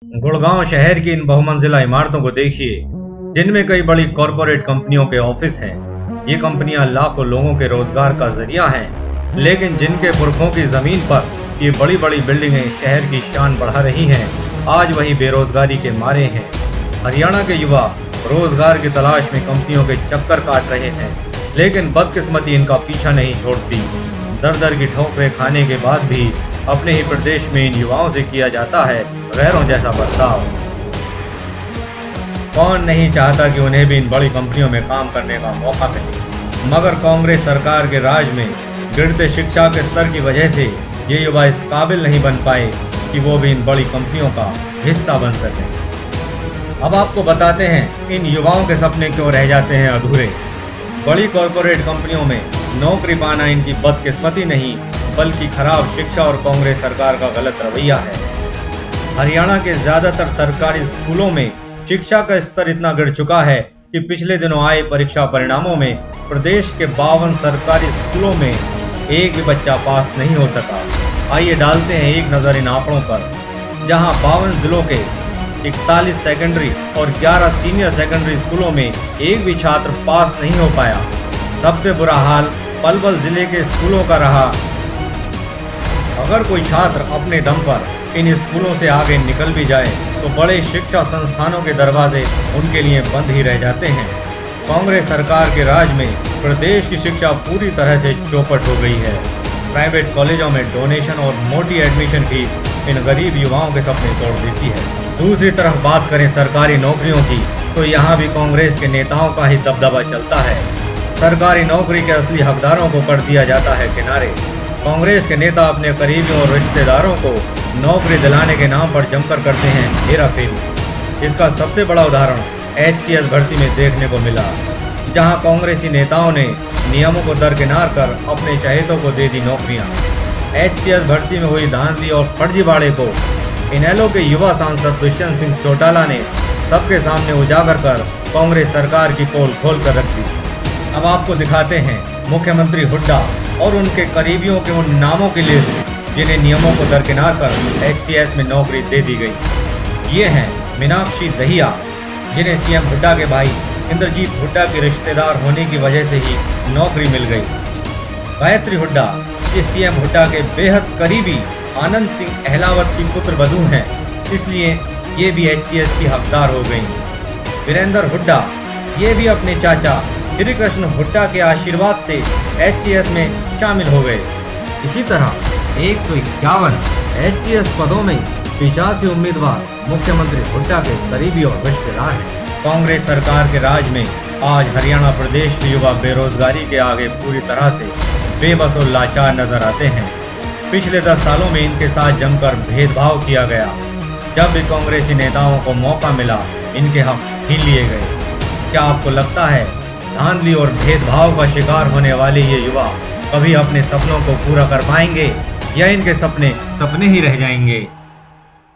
गुड़गांव शहर की इन बहुमंजिला इमारतों को देखिए, जिनमें कई बड़ी कॉरपोरेट कंपनियों के ऑफिस हैं। ये कंपनियां लाखों लोगों के रोजगार का जरिया हैं, लेकिन जिनके पुरखों की जमीन पर ये बड़ी बड़ी बिल्डिंगें शहर की शान बढ़ा रही हैं, आज वही बेरोजगारी के मारे हैं। हरियाणा के युवा रोजगार की तलाश में कंपनियों के चक्कर काट रहे हैं, लेकिन बदकिस्मती इनका पीछा नहीं छोड़ती। दर दर की ठोकरें खाने के बाद भी अपने ही प्रदेश में इन युवाओं से किया जाता है गैरों जैसा बर्ताव। कौन नहीं चाहता कि उन्हें भी इन बड़ी कंपनियों में काम करने का मौका मिले, मगर कांग्रेस सरकार के राज में गिरते शिक्षा के स्तर की वजह से ये युवा इस काबिल नहीं बन पाए कि वो भी इन बड़ी कंपनियों का हिस्सा बन सके। अब आपको बताते हैं इन युवाओं के सपने क्यों रह जाते हैं अधूरे। बड़ी कॉरपोरेट कंपनियों में नौकरी पाना इनकी बदकिस्मती नहीं, बल्कि खराब शिक्षा और कांग्रेस सरकार का गलत रवैया है। हरियाणा के ज्यादातर सरकारी स्कूलों में शिक्षा का स्तर इतना गिर चुका है कि पिछले दिनों आए परीक्षा परिणामों में प्रदेश के 52 सरकारी स्कूलों में एक भी बच्चा पास नहीं हो सका। आइए डालते हैं एक नजर इन आंकड़ों पर, जहां 52 जिलों के 41 सेकेंडरी और 11 सीनियर सेकेंडरी स्कूलों में एक भी छात्र पास नहीं हो पाया। सबसे बुरा हाल पलवल जिले के स्कूलों का रहा। अगर कोई छात्र अपने दम पर इन स्कूलों से आगे निकल भी जाए तो बड़े शिक्षा संस्थानों के दरवाजे उनके लिए बंद ही रह जाते हैं। कांग्रेस सरकार के राज में प्रदेश की शिक्षा पूरी तरह से चौपट हो गई है। प्राइवेट कॉलेजों में डोनेशन और मोटी एडमिशन फीस इन गरीब युवाओं के सपने तोड़ देती है। दूसरी तरफ बात करें सरकारी नौकरियों की, तो यहाँ भी कांग्रेस के नेताओं का ही दबदबा चलता है। सरकारी नौकरी के असली हकदारों को कर दिया जाता है किनारे। कांग्रेस के नेता अपने करीबियों और रिश्तेदारों को नौकरी दिलाने के नाम पर जमकर करते हैं हेराफेरी। इसका सबसे बड़ा उदाहरण HCS भर्ती में देखने को मिला, जहां कांग्रेसी नेताओं ने नियमों को दरकिनार कर अपने चहेतों को दे दी नौकरियां। HCS भर्ती में हुई धांधली और फर्जीवाड़े को इनेलो के युवा सांसद दुष्यंत सिंह चौटाला ने सबके सामने उजागर कर कांग्रेस सरकार की पोल खोल कर रख दी। अब आपको दिखाते हैं मुख्यमंत्री हुड्डा और उनके करीबियों के उन नामों की लिस्ट जिन्हें नियमों को दरकिनार कर HCS में नौकरी दे दी गई। ये हैं मीनाक्षी दहिया, जिन्हें CM हुड्डा के भाई इंद्रजीत हुड्डा के रिश्तेदार होने की वजह से ही नौकरी मिल गई। गायत्री हुड्डा ये CM हुड्डा के बेहद करीबी आनंद सिंह अहलावत की पुत्र वधू हैं, इसलिए ये भी HCS की हकदार हो गई। वीरेंद्र हुड्डा ये भी अपने चाचा श्री कृष्ण हुड्डा के आशीर्वाद से HCS में शामिल हो गए। इसी तरह 151 HCS पदों में 85 उम्मीदवार मुख्यमंत्री हुड्डा के करीबी और रिश्तेदार हैं। कांग्रेस सरकार के राज में आज हरियाणा प्रदेश के युवा बेरोजगारी के आगे पूरी तरह से बेबस और लाचार नजर आते हैं। पिछले 10 सालों में इनके साथ जमकर भेदभाव किया गया। जब भी कांग्रेसी नेताओं को मौका मिला, इनके हक छीन लिए गए। क्या आपको लगता है धांधली और भेदभाव का शिकार होने वाले ये युवा कभी अपने सपनों को पूरा कर पाएंगे, या इनके सपने सपने ही रह जाएंगे?